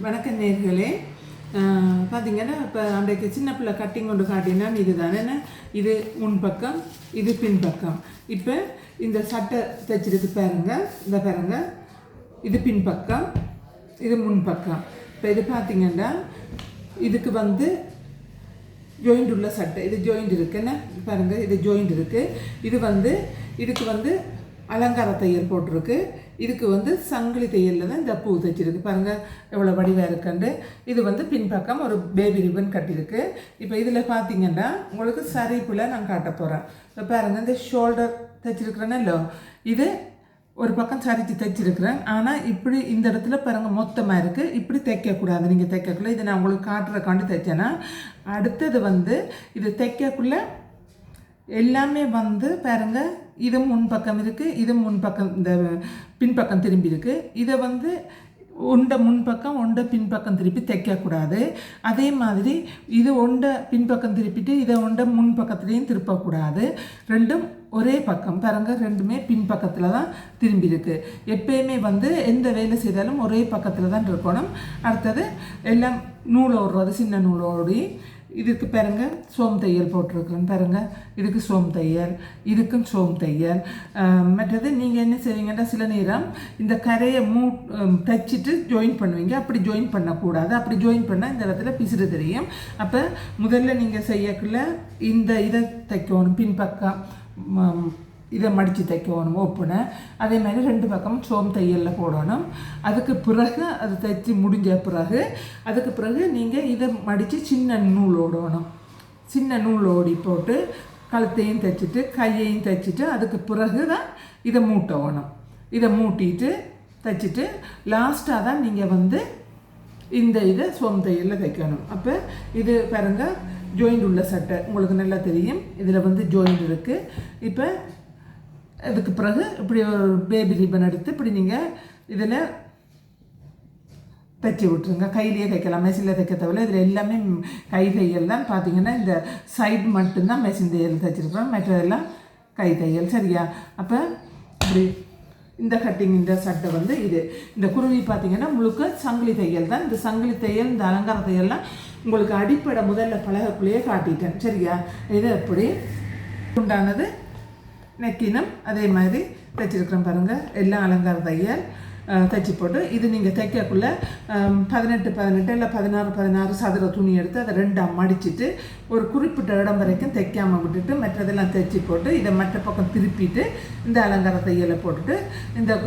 வணக்கம் நேர்களே. பார்த்தீங்கன்னா இப்போ அன்றைக்கு சின்ன பிள்ளை கட்டிங் கொண்டு காட்டினா இது தானே, இது முன்பக்கம் இது பின்பக்கம். இப்போ இந்த சட்டை தைச்சிருக்கு பாருங்க, இந்த பாருங்க, இது பின்பக்கம் இது முன்பக்கம். இப்போ இது பார்த்தீங்கன்னா இதுக்கு வந்து ஜாயிண்ட் உள்ள சட்டை, இது ஜாயிண்ட் இருக்குன்னு பாருங்க, இது ஜாயிண்ட் இருக்குது. இது வந்து இதுக்கு வந்து அலங்கார தையல் போட்டிருக்கு. இதுக்கு வந்து சங்கிலி தையலில் தான் இந்த பூ தைச்சிருக்கு. பாருங்கள் எவ்வளோ வடிவாக இருக்குண்டு. இது வந்து பின்பக்கம் ஒரு பேபி ரிப்பன் கட்டியிருக்கு. இப்போ இதில் பார்த்தீங்கன்னா உங்களுக்கு சரிப்பில் நான் காட்ட போகிறேன். இப்போ பாருங்கள், இந்த ஷோல்டர் தைச்சிருக்கிறேன்னோ, இது ஒரு பக்கம் சரிச்சு தைச்சிருக்கிறேன். ஆனால் இப்படி இந்த இடத்துல பாருங்கள் மொத்தமாக இருக்குது. இப்படி தைக்கக்கூடாது, நீங்கள் தைக்கக்குள்ளே இது நான் உங்களுக்கு காட்டுறக்காண்டி தைச்சேன்னா. அடுத்தது வந்து இது தைக்கக்குள்ளே எல்லாமே வந்து பாருங்கள், இது முன்பக்கம் இருக்குது, இது முன்பக்கம் இந்த பின்பக்கம் திரும்பி இருக்குது. இதை வந்து ஒன்றை முன்பக்கம் ஒன்றை பின்பக்கம் திருப்பி தைக்கக்கூடாது. அதே மாதிரி இது ஒன்றை பின்பக்கம் திருப்பிட்டு இதை ஒன்றை முன்பக்கத்துலேயும் திருப்பக்கூடாது. ரெண்டும் ஒரே பக்கம் பாருங்கள், ரெண்டுமே பின்பக்கத்தில் தான் திரும்பி இருக்குது. எப்பயுமே வந்து எந்த வேலை செய்தாலும் ஒரே பக்கத்தில் தான் இருக்கணும். அடுத்தது எல்லாம் நூல் ஓடுறது, சின்ன நூல் ஓடி இதுக்கு பாருங்க சோம் தையல் போட்டிருக்குறேன். பாருங்கள், இதுக்கு சோம் தையல், இதுக்கும் சோம் தையல். மற்றது நீங்கள் என்ன செய்வீங்கன்னா சில நேரம் இந்த கரையை தைச்சிட்டு ஜாயின் பண்ணுவீங்க. அப்படி ஜாயின் பண்ணக்கூடாது. அப்படி ஜாயின் பண்ணால் இந்த இடத்துல பிசுறு தெரியும். அப்போ முதல்ல நீங்கள் செய்யக்குள்ள இந்த இதை தைக்கணும், பின்பக்கம் இதை மடித்து தைக்கணும் ஓப்பனை. அதே மாதிரி ரெண்டு பக்கமும் சோம் தையலில் போடணும். அதுக்கு பிறகு அது தைச்சி முடிஞ்ச பிறகு அதுக்கு பிறகு நீங்கள் இதை மடித்து சின்ன நூல் ஓடணும். சின்ன நூல் ஓடி போட்டு கழுத்தையும் தைச்சிட்டு கையையும் தைச்சிட்டு அதுக்கு பிறகு தான் இதை மூட்டணும். இதை மூட்டிட்டு தைச்சிட்டு லாஸ்ட்டாக தான் நீங்கள் வந்து இந்த இதை சோம் தையலில் தைக்கணும். அப்போ இது பாருங்கள், ஜாயிண்ட் உள்ள சட்டை உங்களுக்கு நல்லா தெரியும். இதில் வந்து ஜாயிண்ட் இருக்குது. இப்போ அதுக்கு பிறகு இப்படி ஒரு பேபி ரிப்பன் எடுத்து இப்படி நீங்கள் இதில் தைச்சி விட்டுருங்க. கையிலேயே தைக்கலாம், மெஷினில் தைக்க தேவையில்ல. இதில் எல்லாமே கை தையல் தான். பார்த்தீங்கன்னா இந்த சைடு மட்டும்தான் மெஷின் தையல் தைச்சிருக்கிறோம், மற்றதெல்லாம் கை தையல். சரியா? அப்போ இப்படி இந்த கட்டிங் இந்த சட்டை வந்து இது இந்த குருவி பார்த்தீங்கன்னா முழுக்க சங்கிலி தையல் தான். இந்த சங்கிலி தையல் இந்த அலங்கார தையல்லாம் உங்களுக்கு அடிப்படை முதல்ல பழகக்குள்ளேயே காட்டிட்டேன். சரியா? இது எப்படி உண்டானது நெக்கினம் அதே மாதிரி தைச்சிருக்கிறேன் பாருங்கள். எல்லாம் அலங்கார தையல் தைச்சி போட்டு இது நீங்கள் தைக்கக்குள்ளே 18 இல்லை 16 சதுர துணி எடுத்து அதை ரெண்டாக மடிச்சுட்டு ஒரு குறிப்பிட்ட இடம் வரைக்கும் தைக்காமல் விட்டுட்டு மற்றதெல்லாம் தைச்சி போட்டு இதை மற்ற பக்கம் திருப்பிட்டு இந்த அலங்கார தையலை போட்டுட்டு இந்த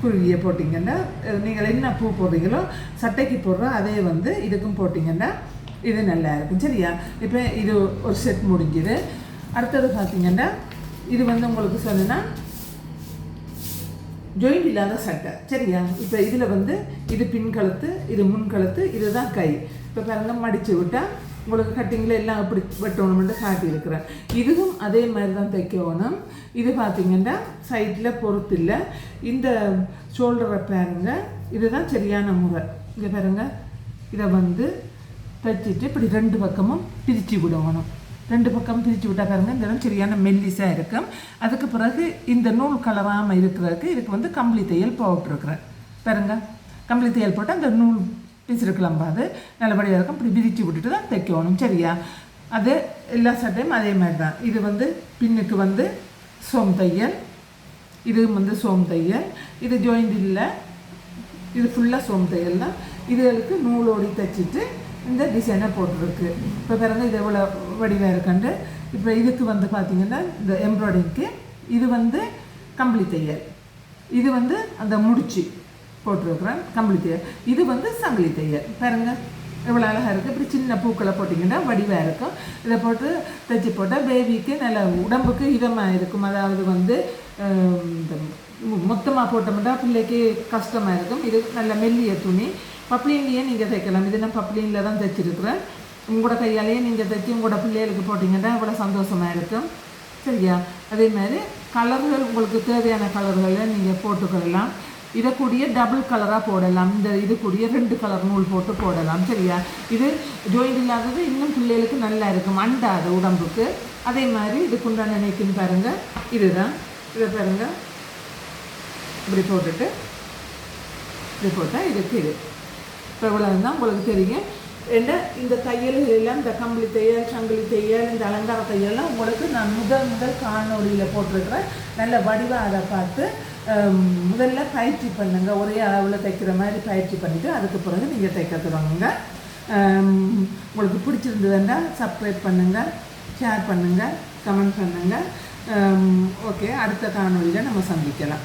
குருவியை போட்டிங்கன்னா நீங்கள் என்ன பூ போடுறீங்களோ சட்டைக்கு போடுற அதே வந்து இதுக்கும் போட்டிங்கன்னா இது நல்லா இருக்கும். சரியா? இப்போ இது ஒரு செட் முடிஞ்சுது. அடுத்தது பார்த்தீங்கன்னா இது வந்து உங்களுக்கு சொன்னா ஜாயிண்ட் இல்லாத சட்டை. சரியா? இப்போ இதில் வந்து இது பின்கழுத்து, இது முன்கழுத்து, இதுதான் கை. இப்போ பாருங்கள், மடித்து விட்டால் உங்களுக்கு கட்டிங்கில் எல்லாம் எப்படி வெட்டணும்னு காட்டியிருக்கிறேன். இதுவும் அதே மாதிரி தான் தைக்கணும். இது பார்த்தீங்கன்னா சைடில் பொறுத்து இல்லை. இந்த ஷோல்டரை பாருங்கள், இதுதான் சரியான முறை. இங்கே பாருங்கள், இதை வந்து தைச்சிட்டு இப்படி ரெண்டு பக்கமும் பிரித்து விடணும். ரெண்டு பக்கம் பிரித்து விட்டால் பாருங்கள், இந்த இடம் சரியான மெல்லிஸாக இருக்கும். அதுக்கு பிறகு இந்த நூல் கலராமல் இருக்கிறதுக்கு இதுக்கு வந்து கம்பளி தையல் போட்டிருக்கிறேன். பாருங்கள், கம்பளி தையல் போட்டால் அந்த நூல் பிசிறுக்கிளம்பாது நல்லபடியாக இருக்கும். இப்படி விரித்து விட்டுட்டு தான் தைக்கணும். சரியா? அது எல்லா சட்டையும் அதே மாதிரி தான். இது வந்து பின்னுக்கு வந்து சோம் தையல், இது வந்து சோம் தையல், இது ஜாயிண்ட் இல்லை, இது ஃபுல்லாக சோம் தையல் தான். இதுகளுக்கு நூலோடி தைச்சிட்டு இந்த டிசைனை போட்டுருக்கு. இப்போ பாருங்கள், இது எவ்வளோ வடிவாக இருக்குண்டு. இப்போ இதுக்கு வந்து பார்த்திங்கன்னா இந்த எம்ப்ராய்டிங்க்கு இது வந்து கம்பளி தையல், இது வந்து அந்த முடிச்சு போட்டிருக்கிறேன் கம்பளி தையல், இது வந்து சங்கிலி தையல். பாருங்கள் எவ்வளோ அழகாக இருக்குது. இப்படி சின்ன பூக்களை போட்டிங்கன்னா வடிவாக இருக்கும். இதை போட்டு தைச்சி போட்டால் பேபிக்கு நல்ல உடம்புக்கு இதமாக இருக்கும். அதாவது வந்து மொத்தமாக போட்டோம்னா பிள்ளைக்கு கஷ்டமாக இருக்கும். இது நல்ல மெல்லிய துணி. பப்ளின்லேயே நீங்கள் தைக்கலாம். இது நான் பப்ளினில் தான் தைச்சிருக்கிறேன். உங்களோட கையாலேயே நீங்கள் தைச்சி உங்களோட பிள்ளைகளுக்கு போட்டிங்கன்னா அவ்வளோ சந்தோஷமாக இருக்கும். சரியா? அதே மாதிரி கலர்கள் உங்களுக்கு தேவையான கலர்களை நீங்கள் போட்டுக்கொள்ளலாம். இதை கூடிய டபுள் கலராக போடலாம். இந்த இது கூடிய 2 கலர் நூல் போட்டு போடலாம். சரியா? இது ஜாயிண்ட் இல்லாதது இன்னும் பிள்ளைகளுக்கு நல்லா இருக்கும், அண்டாது உடம்புக்கு. அதே மாதிரி இதுக்குண்டான நெக்குன்னு பாருங்கள், இதுதான். இதை பாருங்கள், இப்படி போட்டுட்டு இப்படி போட்டால் இதுக்கு இது இப்போ இவ்வளவுதான் உங்களுக்கு தெரியும். ஏன்னா இந்த தையல்கள் எல்லாம் இந்த கம்பளி தையல், சங்கிலி தையல், இந்த அலங்கார தையல்லாம் உங்களுக்கு நான் முதல் காணொலியில் போட்டிருக்கிறேன். நல்ல வடிவாக அதை பார்த்து முதல்ல பயிற்சி பண்ணுங்க. ஒரே அளவில் தைக்கிற மாதிரி பயிற்சி பண்ணிவிட்டு அதுக்கு பிறகு நீங்கள் தைக்க தொடங்குங்க. உங்களுக்கு பிடிச்சிருந்ததுன்னா சப்ஸ்கிரைப் பண்ணுங்கள், ஷேர் பண்ணுங்கள், கமெண்ட் பண்ணுங்கள். ஓகே, அடுத்த காணொலியில் நம்ம சந்திக்கலாம்.